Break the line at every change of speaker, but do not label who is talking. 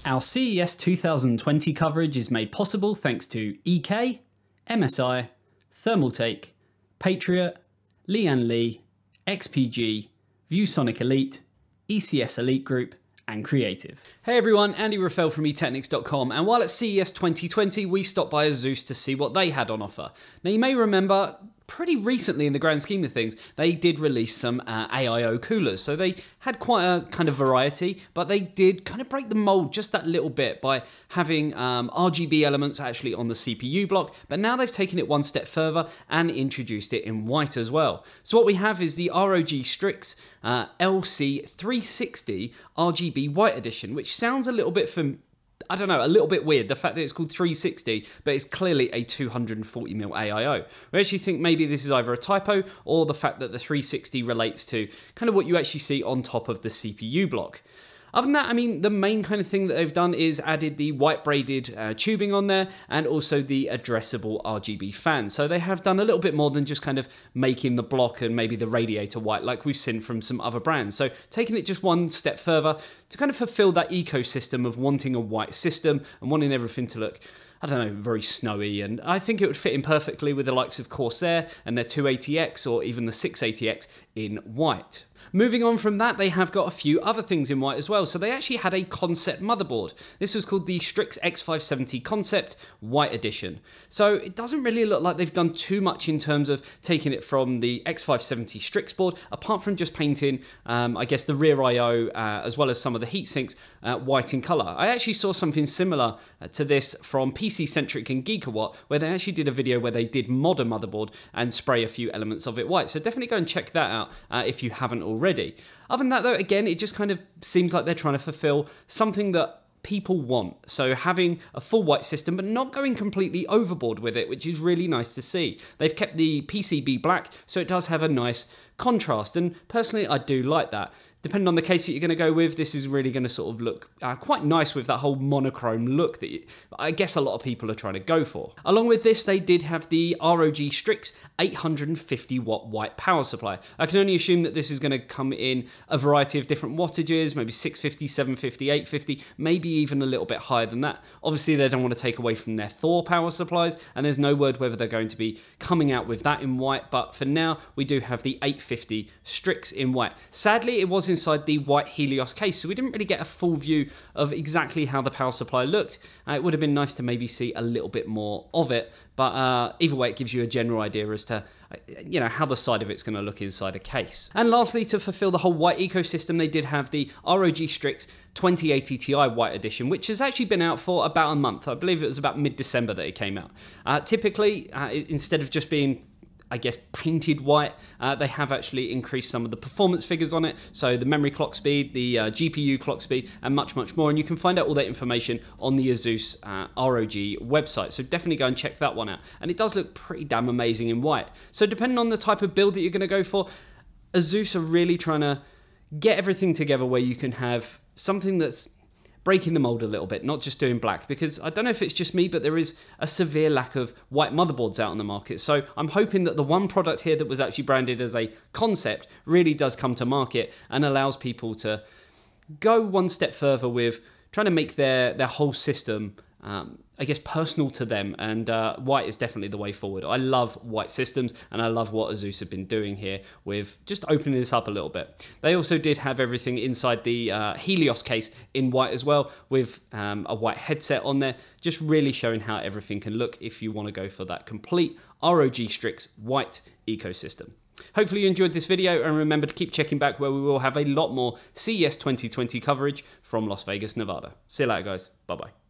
Our CES 2020 coverage is made possible thanks to EK, MSI, Thermaltake, Patriot, Lian Li, XPG, ViewSonic Elite, ECS Elite Group, and Creative. Hey everyone, Andy Rafael from eTeknix.com, and while at CES 2020 we stopped by ASUS to see what they had on offer. Now you may remember, pretty recently in the grand scheme of things, they did release some AIO coolers, so they had quite a kind of variety, but they did kind of break the mold just that little bit by having RGB elements actually on the CPU block, but now they've taken it one step further and introduced it in white as well. So what we have is the ROG Strix LC360 RGB White Edition, which sounds a little bit a little bit weird, the fact that it's called 360, but it's clearly a 240mm AIO. We actually think maybe this is either a typo or the fact that the 360 relates to kind of what you actually see on top of the CPU block. Other than that, I mean, the main kind of thing that they've done is added the white braided tubing on there and also the addressable RGB fan. So they have done a little bit more than just kind of making the block and maybe the radiator white like we've seen from some other brands. So taking it just one step further to kind of fulfill that ecosystem of wanting a white system and wanting everything to look, I don't know, very snowy, and I think it would fit in perfectly with the likes of Corsair and their 280X or even the 680X in white. Moving on from that, they have got a few other things in white as well. So they actually had a concept motherboard. This was called the Strix X570 Concept White Edition. So it doesn't really look like they've done too much in terms of taking it from the X570 Strix board, apart from just painting, I guess, the rear I/O as well as some of the heat sinks white in color. I actually saw something similar to this from PC Centric and Geekawatt, where they actually did a video where they did mod a motherboard and spray a few elements of it white. So definitely go and check that out if you haven't already. Other than that though, again, it just kind of seems like they're trying to fulfill something that people want. So having a full white system, but not going completely overboard with it, which is really nice to see. They've kept the PCB black, so it does have a nice contrast, and personally I do like that. Depending on the case that you're going to go with, this is really going to sort of look quite nice with that whole monochrome look that I guess a lot of people are trying to go for. Along with this, they did have the ROG Strix 850 watt white power supply. I can only assume that this is going to come in a variety of different wattages, maybe 650, 750, 850, maybe even a little bit higher than that. Obviously, they don't want to take away from their Thor power supplies, and there's no word whether they're going to be coming out with that in white, but for now, we do have the 850 Strix in white. Sadly, it was inside the white Helios case, so we didn't really get a full view of exactly how the power supply looked. It would have been nice to maybe see a little bit more of it, but either way, it gives you a general idea as to how the side of it's going to look inside a case. And lastly, to fulfill the whole white ecosystem, they did have the ROG Strix 2080 Ti White Edition, which has actually been out for about a month. I believe it was about mid-December that it came out. Typically, instead of just being, I guess, painted white, they have actually increased some of the performance figures on it, so the memory clock speed, the GPU clock speed, and much more, and you can find out all that information on the ASUS ROG website, so definitely go and check that one out, and it does look pretty damn amazing in white. So depending on the type of build that you're going to go for, ASUS are really trying to get everything together where you can have something that's breaking the mold a little bit, not just doing black, because I don't know if it's just me, but there is a severe lack of white motherboards out on the market. So I'm hoping that the one product here that was actually branded as a concept really does come to market and allows people to go one step further with trying to make their whole system, I guess, personal to them, and white is definitely the way forward. I love white systems, and I love what ASUS have been doing here with just opening this up a little bit. They also did have everything inside the Helios case in white as well, with a white headset on there, just really showing how everything can look if you want to go for that complete ROG Strix white ecosystem. Hopefully you enjoyed this video, and remember to keep checking back where we will have a lot more CES 2020 coverage from Las Vegas, Nevada. See you later, guys. Bye-bye.